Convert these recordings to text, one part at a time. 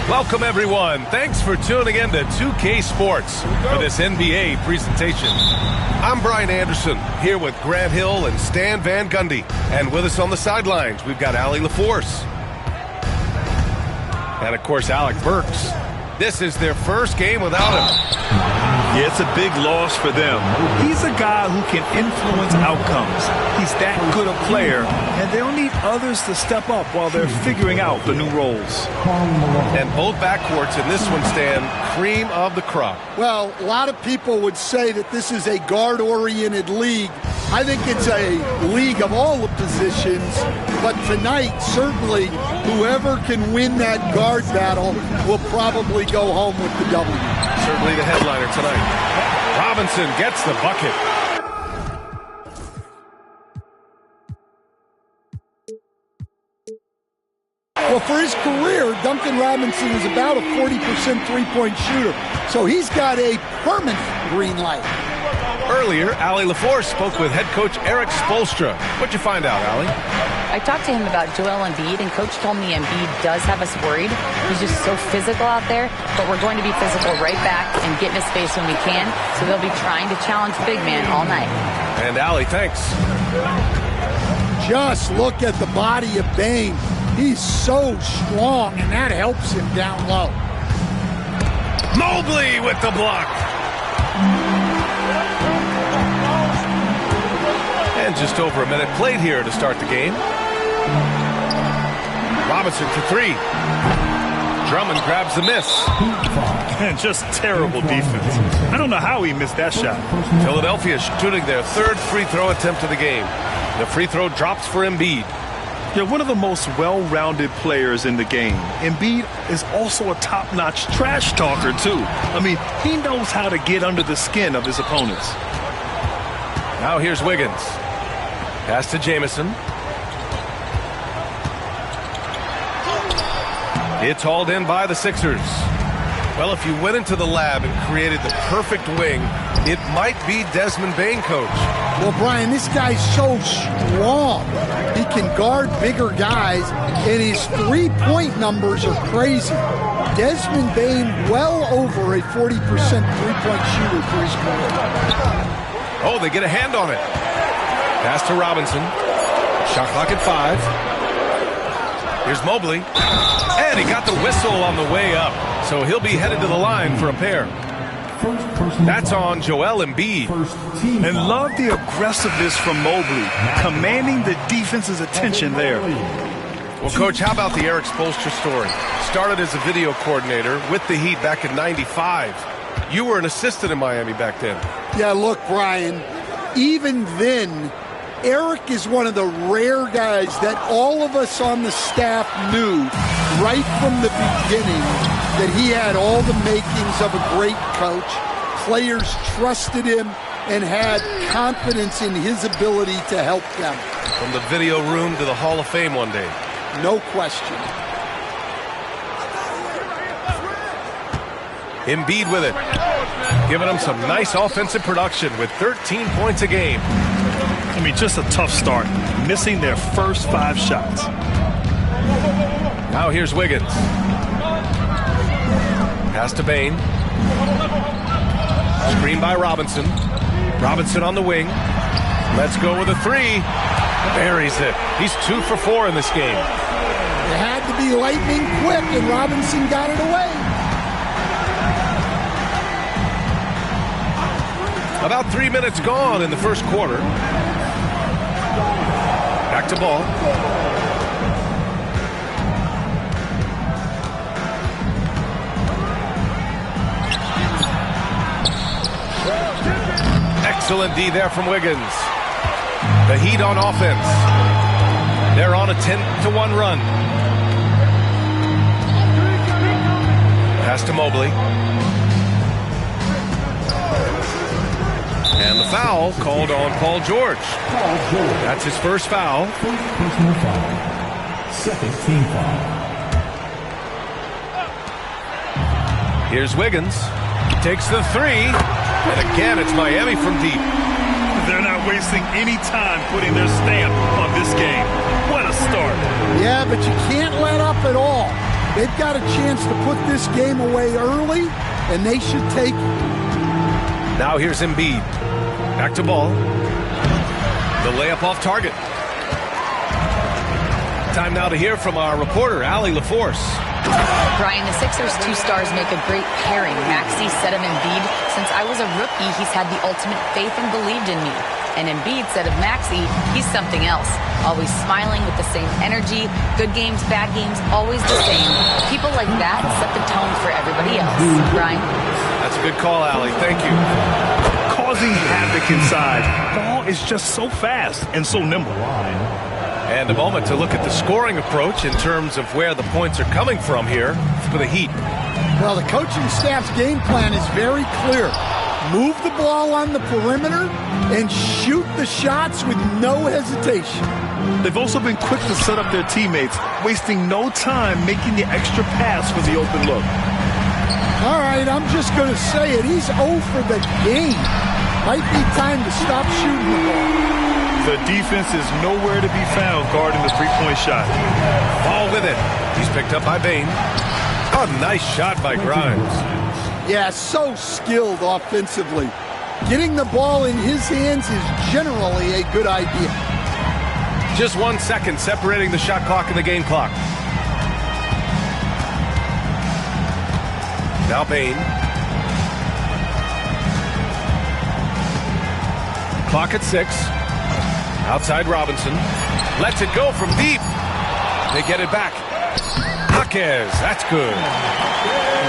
Welcome, everyone. Thanks for tuning in to 2K Sports for this NBA presentation. I'm Brian Anderson, here with Grant Hill and Stan Van Gundy. And with us on the sidelines, we've got Allie LaForce. And, of course, Alec Burks. This is their first game without him. Yeah, it's a big loss for them. He's a guy who can influence outcomes. He's that good a player, and they'll need others to step up while they're figuring out the new roles. And both backcourts in this one stand cream of the crop. Well, a lot of people would say that this is a guard-oriented league. I think it's a league of all the positions, but tonight, certainly, whoever can win that guard battle will probably go home with the W. Certainly the headliner tonight. Robinson gets the bucket. Well, for his career, Duncan Robinson is about a 40% three-point shooter, so he's got a permanent green light. Earlier, Allie LaForce spoke with head coach Erik Spoelstra. What'd you find out, Allie? I talked to him about Joel Embiid, and Coach told me Embiid does have us worried. He's just so physical out there, but we're going to be physical right back and get in his face when we can, so they'll be trying to challenge the big man all night. And Allie, thanks. Just look at the body of Bane. He's so strong, and that helps him down low. Mobley with the block. And just over a minute played here to start the game. Robinson for three. Drummond grabs the miss. And just terrible defense. I don't know how he missed that shot. Philadelphia shooting their third free throw attempt of the game. The free throw drops for Embiid. Yeah, one of the most well-rounded players in the game. Embiid is also a top-notch trash talker, too. I mean, he knows how to get under the skin of his opponents. Now here's Wiggins. Pass to Jamison. It's hauled in by the Sixers. Well, if you went into the lab and created the perfect wing, it might be Desmond Bane, coach. Well, Brian, this guy's so strong. He can guard bigger guys, and his three-point numbers are crazy. Desmond Bane well over a 40% three-point shooter for his career. Oh, they get a hand on it. Pass to Robinson. Shot clock at 5. Here's Mobley. And he got the whistle on the way up. So he'll be headed to the line for a pair. That's on Joel Embiid. And love the aggressiveness from Mobley, commanding the defense's attention there. Well, Coach, how about the Erik Spoelstra story? Started as a video coordinator with the Heat back in '95. You were an assistant in Miami back then. Yeah, look, Brian, even then, Erik is one of the rare guys that all of us on the staff knew right from the beginning that he had all the makings of a great coach. Players trusted him and had confidence in his ability to help them. From the video room to the Hall of Fame one day. No question. Embiid with it. Giving him some nice offensive production with 13 points a game. I mean, just a tough start, missing their first 5 shots. Now here's Wiggins. Pass to Bane. Screen by Robinson. Robinson on the wing. Let's go with a 3. Buries it. He's 2 for 4 in this game. It had to be lightning quick, and Robinson got it away. About 3 minutes gone in the first quarter. Back to ball. Excellent D there from Wiggins. The Heat on offense. They're on a 10-1 run. Pass to Mobley. And the foul called on Paul George. That's his first foul. Personal foul. Second team foul. Here's Wiggins. Takes the 3. And again, it's Miami from deep. They're not wasting any time putting their stamp on this game. What a start. Yeah, but you can't let up at all. They've got a chance to put this game away early, and they should take it. Now here's Embiid. Back to ball. The layup off target. Time now to hear from our reporter, Allie LaForce. Brian, the Sixers' two stars make a great pairing. Maxey said of Embiid, since I was a rookie, he's had the ultimate faith and believed in me. And Embiid said of Maxey, he's something else. Always smiling with the same energy. Good games, bad games, always the same. People like that set the tone for everybody else. Brian? That's a good call, Allie. Thank you. Causing havoc inside. Ball is just so fast and so nimble. And a moment to look at the scoring approach in terms of where the points are coming from here for the Heat. Well, the coaching staff's game plan is very clear. Move the ball on the perimeter and shoot the shots with no hesitation. They've also been quick to set up their teammates, wasting no time making the extra pass for the open look. All right, I'm just going to say it. He's 0 for the game. Might be time to stop shooting the ball. The defense is nowhere to be found guarding the three-point shot. Ball with it. He's picked up by Bane. Oh, nice shot by Grimes. Yeah, so skilled offensively. Getting the ball in his hands is generally a good idea. Just 1 second separating the shot clock and the game clock. Now Bane. Clock at 6. Outside Robinson. Lets it go from deep. They get it back. Jaquez, that's good.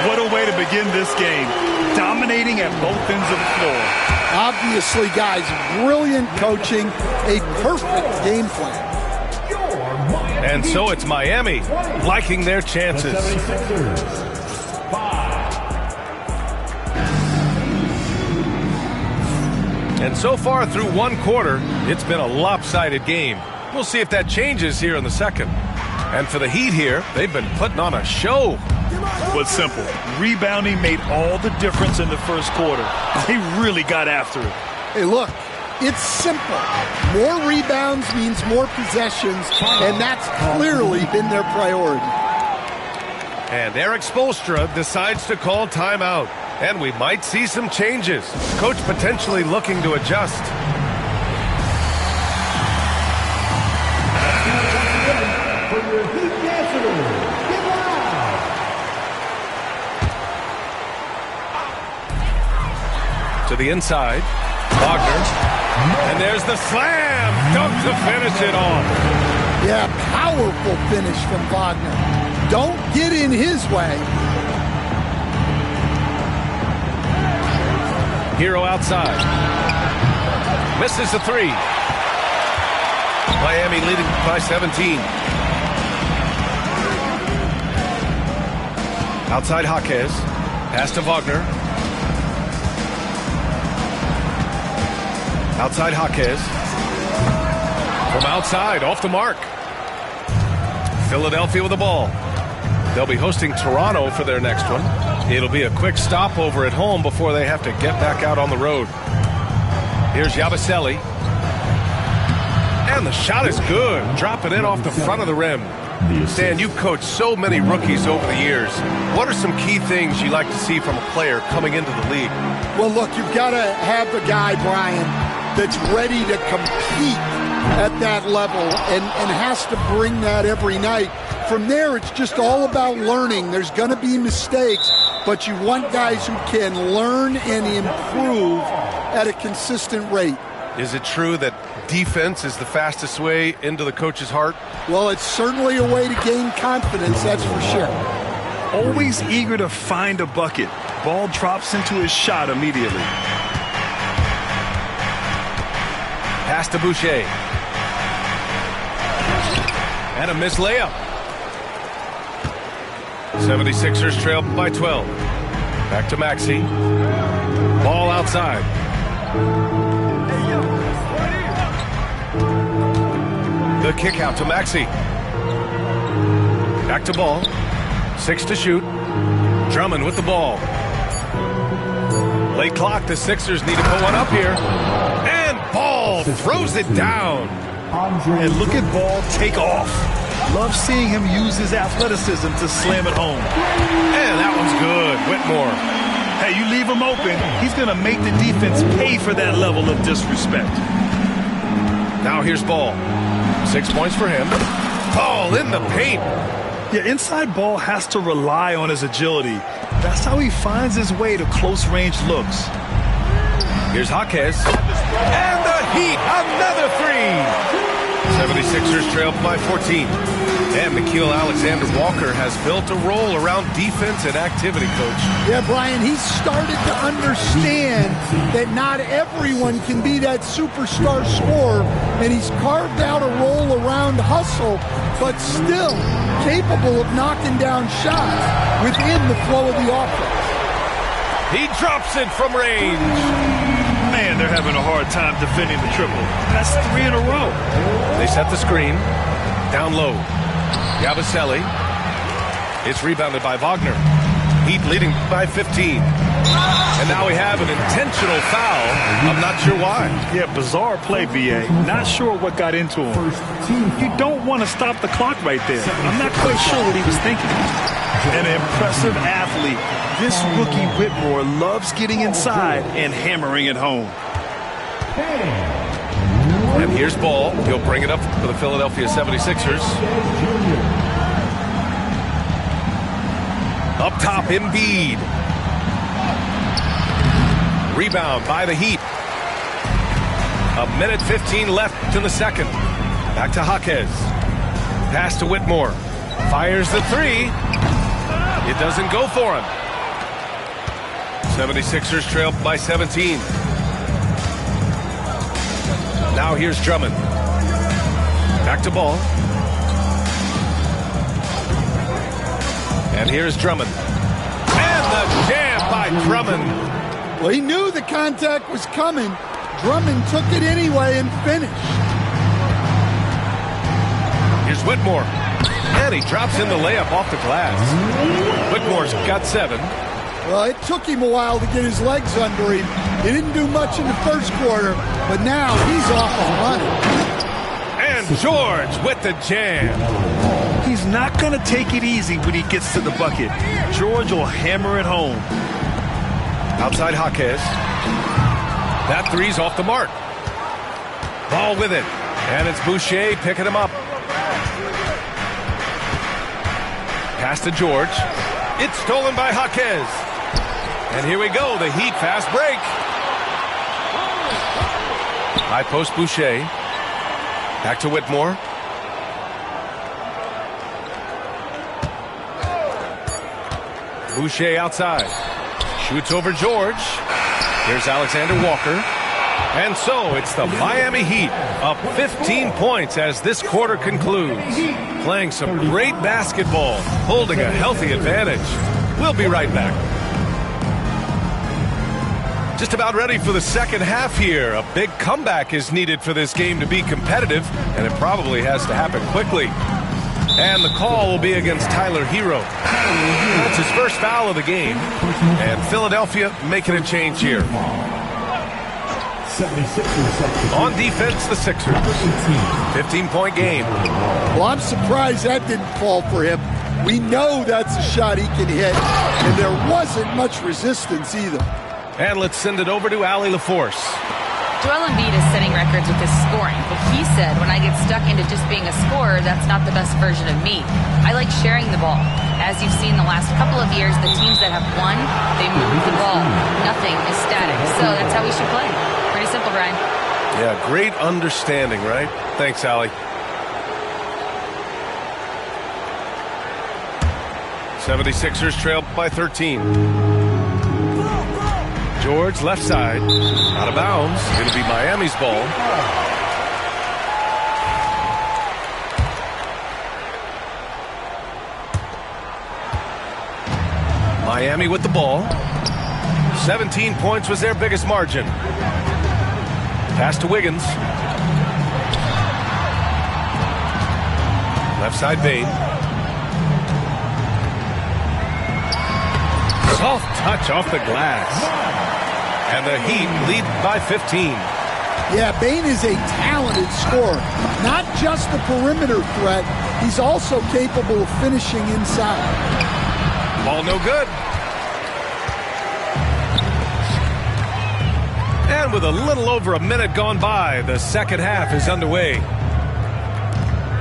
What a way to begin this game. Dominating at both ends of the floor. Obviously, guys, brilliant coaching. A perfect game plan. And so it's Miami liking their chances. And so far through one quarter, it's been a lopsided game. We'll see if that changes here in the second. And for the Heat here, they've been putting on a show. Was simple. Rebounding made all the difference in the first quarter. They really got after it. Hey, look, it's simple. More rebounds means more possessions, and that's clearly been their priority. And Eric Spoelstra decides to call timeout. And we might see some changes. Coach potentially looking to adjust. To the inside. Wagner. And there's the slam. Dunk to finish it off. Yeah, powerful finish from Wagner. Don't get in his way. Hero outside. Misses the three. Miami leading by 17. Outside Jaquez. Pass to Wagner. Outside Jaquez. From outside, off the mark. Philadelphia with the ball. They'll be hosting Toronto for their next one. It'll be a quick stopover at home before they have to get back out on the road. Here's Yabusele. And the shot is good. Drop it in off the front of the rim. Stan, you've coached so many rookies over the years. What are some key things you like to see from a player coming into the league? Well, look, you've got to have the guy, Brian, that's ready to compete at that level and has to bring that every night. From there, it's just all about learning. There's going to be mistakes, but you want guys who can learn and improve at a consistent rate. Is it true that defense is the fastest way into the coach's heart? Well, it's certainly a way to gain confidence, that's for sure. Always eager to find a bucket. Ball drops into his shot immediately. Pass to Boucher. And a missed layup. 76ers trail by 12. Back to Maxey. Ball outside. The kick out to Maxey. Back to ball. 6 to shoot. Drummond with the ball. Late clock. The Sixers need to put one up here. And Ball throws it down. And look at Ball take off. Love seeing him use his athleticism to slam it home. And that one's good. Whitmore. Hey, you leave him open, he's going to make the defense pay for that level of disrespect. Now here's Ball. 6 points for him. Ball in the paint. Yeah, inside Ball has to rely on his agility. That's how he finds his way to close-range looks. Here's Jaquez. And the Heat, another three. 76ers trail by 14. And Nickeil Alexander-Walker has built a role around defense and activity, Coach. Yeah, Brian, he's started to understand that not everyone can be that superstar scorer, and he's carved out a role around hustle, but still capable of knocking down shots within the flow of the offense. He drops it from range. Man, they're having a hard time defending the triple. That's 3 in a row. They set the screen. Down low. Yabusele. It's rebounded by Wagner. Heat leading by 15. And now we have an intentional foul. I'm not sure why. Yeah, bizarre play, B.A. Not sure what got into him. You don't want to stop the clock right there. I'm not quite sure what he was thinking. An impressive athlete. This rookie Whitmore loves getting inside and hammering it home. And here's Ball. He'll bring it up for the Philadelphia 76ers. Up top, Embiid. Rebound by the Heat. 1:15 left in the second. Back to Jaquez. Pass to Whitmore. Fires the three. It doesn't go for him. 76ers trail by 17. Now here's Drummond. Back to Ball. And here's Drummond. And the jam by Drummond. Well, he knew the contact was coming. Drummond took it anyway and finished. Here's Whitmore. And he drops in the layup off the glass. Whitmore's got 7. Well, it took him a while to get his legs under him. He didn't do much in the first quarter, but now he's off and running. And George with the jam. He's not going to take it easy when he gets to the bucket. George will hammer it home. Outside Jaquez. That three's off the mark. Ball with it. And it's Boucher picking him up. Pass to George. It's stolen by Jaquez. And here we go, the Heat fast break. High post Boucher. Back to Whitmore. Boucher outside. Shoots over George. Here's Alexander Walker. And so it's the Miami Heat up 15 points as this quarter concludes. Playing some great basketball, holding a healthy advantage. We'll be right back. Just about ready for the second half here. A big comeback is needed for this game to be competitive, and it probably has to happen quickly. And the call will be against Tyler Hero. That's his first foul of the game. And Philadelphia making a change here. On defense, the Sixers. 15-point game. Well, I'm surprised that didn't fall for him. We know that's a shot he can hit, and there wasn't much resistance either. And let's send it over to Allie LaForce. Joel Embiid is setting records with his scoring, but he said, when I get stuck into just being a scorer, that's not the best version of me. I like sharing the ball. As you've seen the last couple of years, the teams that have won, they move the ball. Nothing is static. So that's how we should play. Pretty simple, Brian. Yeah, great understanding, right? Thanks, Allie. 76ers trail by 13. George, left side, out of bounds. It'll be Miami's ball. Miami with the ball. 17 points was their biggest margin. Pass to Wiggins. Left side Bane. Soft touch off the glass. And the Heat lead by 15. Yeah, Bane is a talented scorer. Not just a perimeter threat, he's also capable of finishing inside. Ball no good. And with a little over a minute gone by, the second half is underway.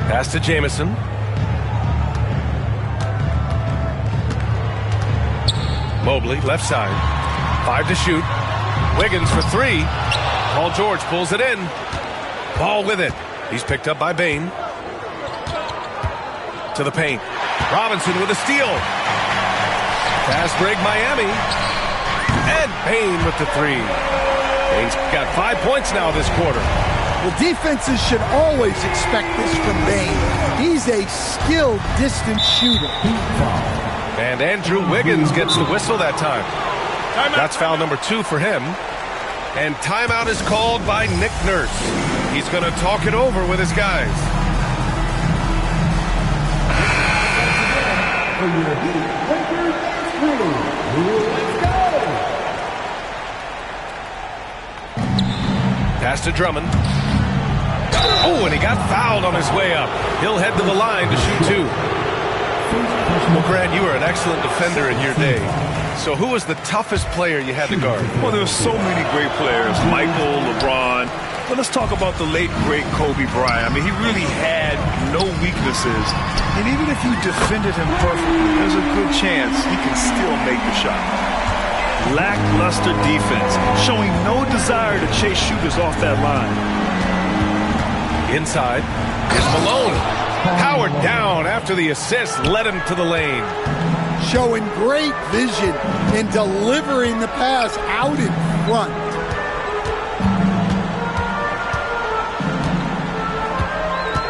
Pass to Jamison. Mobley, left side. 5 to shoot. Wiggins for 3. Paul George pulls it in. Ball with it. He's picked up by Bane. To the paint. Robinson with a steal. Fast break Miami. And Bane with the 3. Bane's got 5 points now this quarter. Well, defenses should always expect this from Bane. He's a skilled distance shooter. And Andrew Wiggins gets the whistle that time. That's foul number 2 for him. And timeout is called by Nick Nurse. He's going to talk it over with his guys. Pass to Drummond. Oh, and he got fouled on his way up. He'll head to the line to shoot 2. Well, Grant, you were an excellent defender in your day. So who was the toughest player you had to guard? Well, there's so many great players. Michael, LeBron. But let's talk about the late, great Kobe Bryant. I mean, he really had no weaknesses. And even if you defended him perfectly, there's a good chance he can still make the shot. Lackluster defense, showing no desire to chase shooters off that line. Inside is Malone. Powered down after the assist led him to the lane. Showing great vision and delivering the pass out in front.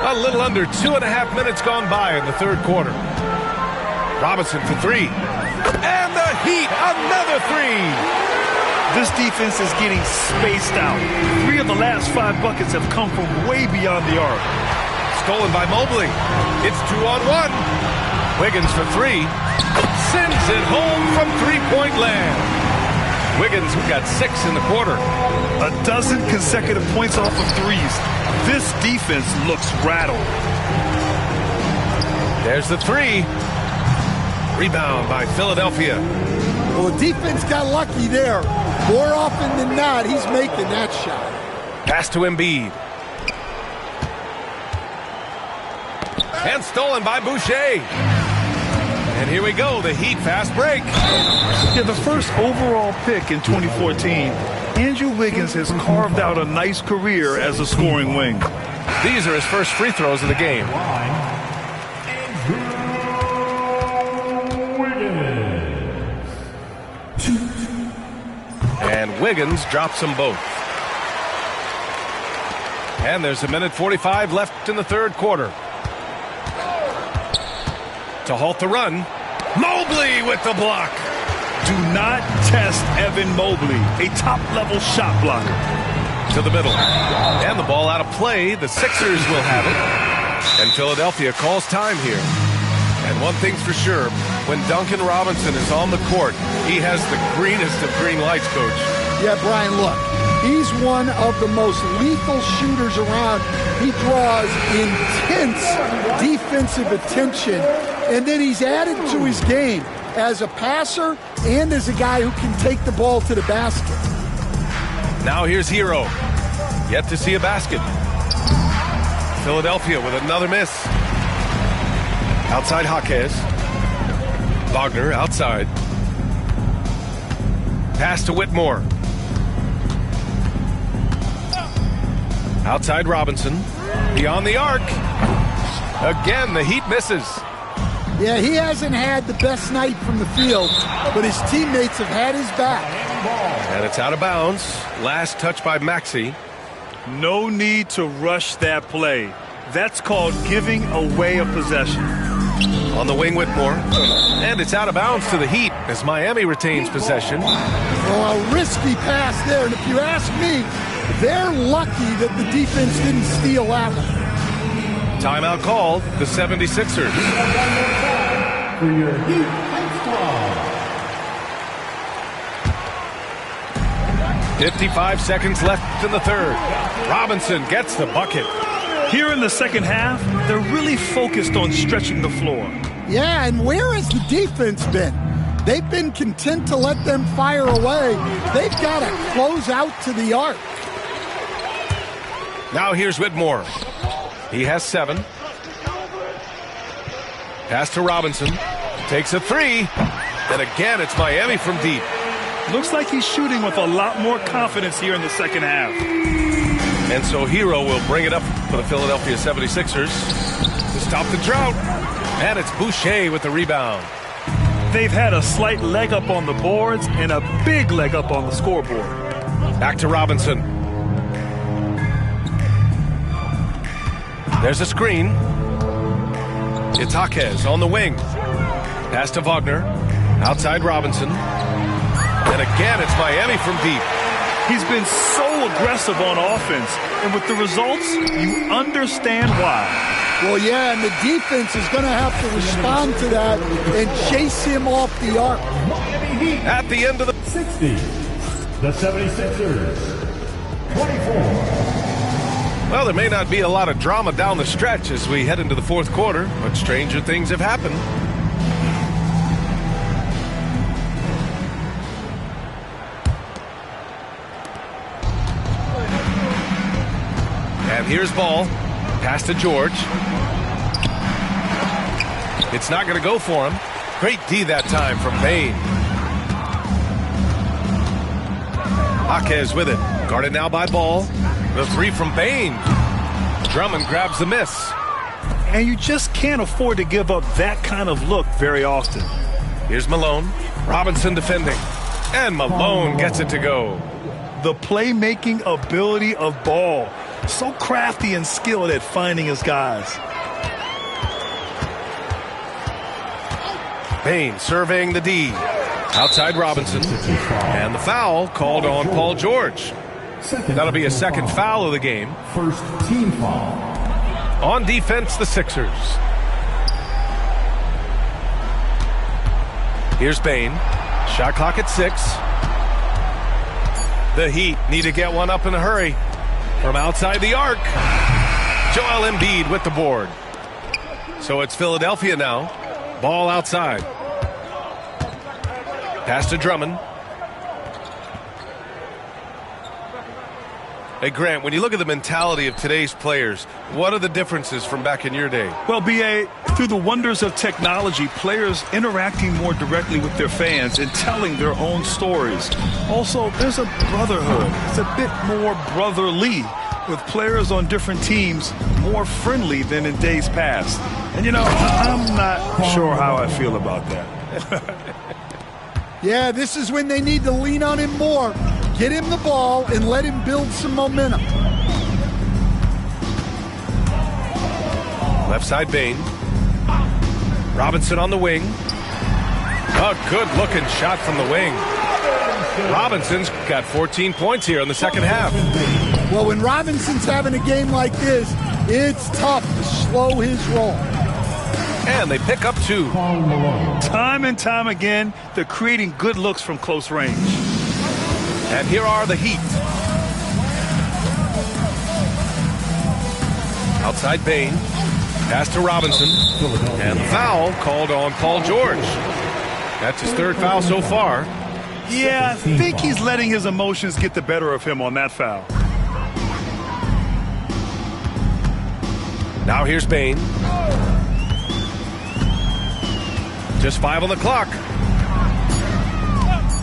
A little under 2.5 minutes gone by in the third quarter. Robinson for 3. And the Heat, another 3. This defense is getting spaced out. 3 of the last 5 buckets have come from way beyond the arc. Stolen by Mobley. It's 2-on-1. Wiggins for 3. Sends it home from three-point land. Wiggins got 6 in the quarter. A dozen consecutive points off of threes. This defense looks rattled. There's the 3. Rebound by Philadelphia. Well, the defense got lucky there. More often than not, he's making that shot. Pass to Embiid. And stolen by Boucher. And here we go, the Heat fast break. Yeah, the first overall pick in 2014, Andrew Wiggins has carved out a nice career as a scoring wing. These are his first free throws of the game. And Wiggins drops them both. And there's 1:45 left in the third quarter. To halt the run, Mobley with the block. Do not test Evan Mobley, a top-level shot blocker. To the middle. And the ball out of play. The Sixers will have it. And Philadelphia calls time here. And one thing's for sure, when Duncan Robinson is on the court, he has the greenest of green lights, Coach. Yeah, Brian, look. He's one of the most lethal shooters around. He draws intense defensive attention. And then he's added to his game as a passer and as a guy who can take the ball to the basket. Now here's Hero. Yet to see a basket. Philadelphia with another miss. Outside Jaquez. Wagner outside. Pass to Whitmore. Outside Robinson. Beyond the arc. Again, the Heat misses. Yeah, he hasn't had the best night from the field, but his teammates have had his back. And it's out of bounds. Last touch by Maxey. No need to rush that play. That's called giving away a possession. On the wing, Whitmore. And it's out of bounds to the Heat as Miami retains possession. Oh, a risky pass there. And if you ask me, they're lucky that the defense didn't steal that one. Timeout called, the 76ers. For your Heat squad. 55 seconds left in the third. Robinson gets the bucket. Here in the second half, they're really focused on stretching the floor. Yeah, and where has the defense been? They've been content to let them fire away. They've got to close out to the arc. Now here's Whitmore. He has 7. Pass to Robinson. Takes a 3. And again, it's Miami from deep. Looks like he's shooting with a lot more confidence here in the second half. And so Hero will bring it up for the Philadelphia 76ers to stop the drought. And it's Boucher with the rebound. They've had a slight leg up on the boards and a big leg up on the scoreboard. Back to Robinson. There's a screen. It's Jaquez on the wing. Pass to Wagner. Outside Robinson. And again, it's Miami from deep. He's been so aggressive on offense. And with the results, you understand why. Well, yeah, and the defense is going to have to respond to that and chase him off the arc. At the end of the 60. The 76ers. 24. Well, there may not be a lot of drama down the stretch as we head into the fourth quarter, but stranger things have happened. And here's Ball. Pass to George. It's not going to go for him. Great D that time from Bane. Jaquez with it. Guarded now by Ball. The 3 from Bane. Drummond grabs the miss. And you just can't afford to give up that kind of look very often. Here's Malone. Robinson defending. And Malone gets it to go. The playmaking ability of Ball. So crafty and skilled at finding his guys. Bane surveying the D. Outside Robinson. And the foul called on Paul George. That'll be a second foul of the game. First team foul. On defense, the Sixers. Here's Bane. Shot clock at 6. The Heat need to get one up in a hurry. From outside the arc, Joel Embiid with the board. So it's Philadelphia now. Ball outside. Pass to Drummond. Hey, Grant, when you look at the mentality of today's players, what are the differences from back in your day? Well, B.A., through the wonders of technology, players interacting more directly with their fans and telling their own stories. Also, there's a brotherhood. It's a bit more brotherly, with players on different teams more friendly than in days past. And, you know, I'm not sure how I feel about that. Yeah, this is when they need to lean on him more. Get him the ball and let him build some momentum. Left side Bane. Robinson on the wing. A good-looking shot from the wing. Robinson's got 14 points here in the second half. Well, when Robinson's having a game like this, it's tough to slow his roll. And they pick up 2. Time and time again, they're creating good looks from close range. And here are the Heat. Outside Bane. Pass to Robinson. And the foul called on Paul George. That's his 3rd foul so far. Yeah, I think he's letting his emotions get the better of him on that foul. Now here's Bane. Just 5 on the clock.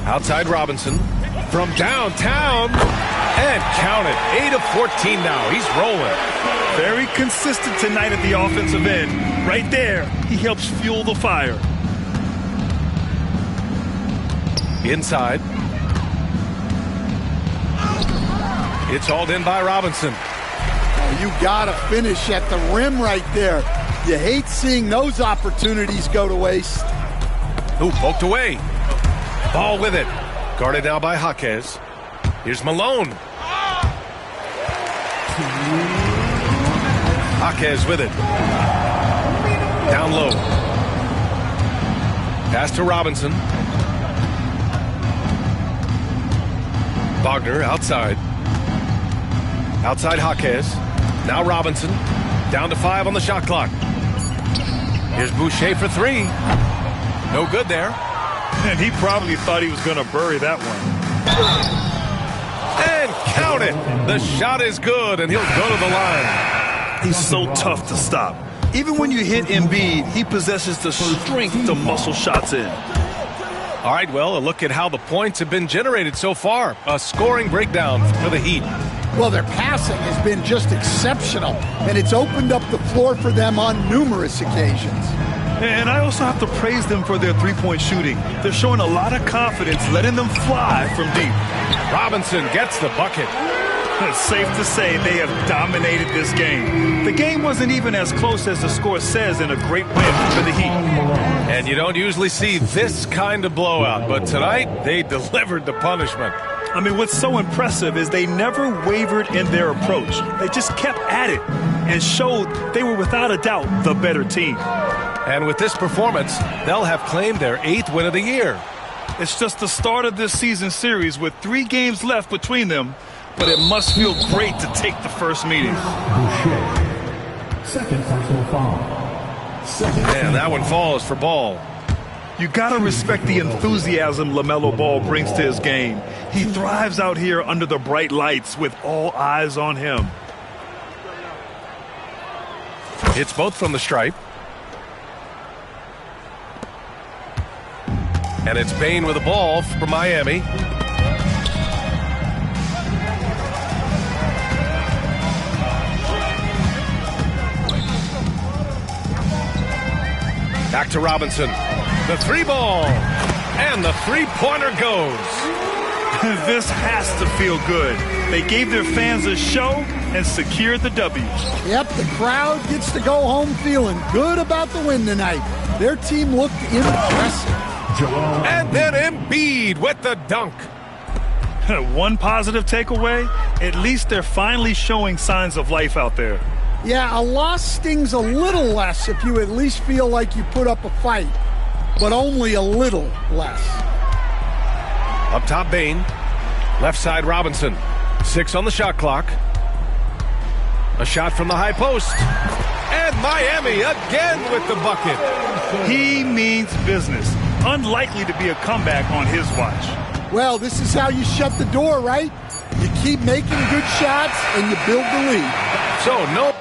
Outside Robinson. From downtown. And count it. 8 of 14 now. He's rolling. Very consistent tonight at the offensive end. Right there, he helps fuel the fire. Inside. It's hauled in by Robinson. You gotta finish at the rim right there. You hate seeing those opportunities go to waste. Ooh, poked away. Ball with it. Guarded now by Jaquez. Here's Malone. Jaquez with it. Down low. Pass to Robinson. Wagner outside. Outside Jaquez. Now Robinson, down to 5 on the shot clock. Here's Boucher for 3. No good there. And he probably thought he was going to bury that one. And count it. The shot is good, and he'll go to the line. He's so tough to stop. Even when you hit Embiid, he possesses the strength to muscle shots in. All right, well, a look at how the points have been generated so far. A scoring breakdown for the Heat. Well, their passing has been just exceptional, and it's opened up the floor for them on numerous occasions. And I also have to praise them for their three-point shooting. They're showing a lot of confidence, letting them fly from deep. Robinson gets the bucket. It's safe to say they have dominated this game. The game wasn't even as close as the score says in a great win for the Heat. And you don't usually see this kind of blowout, but tonight they delivered the punishment. I mean, what's so impressive is they never wavered in their approach. They just kept at it and showed they were without a doubt the better team. And with this performance, they'll have claimed their 8th win of the year. It's just the start of this season series with 3 games left between them, but it must feel great to take the first meeting. Boucher. Second personal foul. And that one falls for Ball. You gotta respect the enthusiasm LaMelo Ball brings to his game. He thrives out here under the bright lights with all eyes on him. It's both from the stripe. And it's Bane with the ball for Miami. Back to Robinson. The 3-ball. And the 3-pointer goes. This has to feel good. They gave their fans a show and secured the W. Yep, the crowd gets to go home feeling good about the win tonight. Their team looked impressive. And then Embiid with the dunk. One positive takeaway, at least they're finally showing signs of life out there. Yeah, a loss stings a little less if you at least feel like you put up a fight, but only a little less. Up top, Bane. Left side, Robinson. 6 on the shot clock. A shot from the high post. And Miami again with the bucket. He means business. Unlikely to be a comeback on his watch. Well, this is how you shut the door, right? You keep making good shots and you build the lead. So, no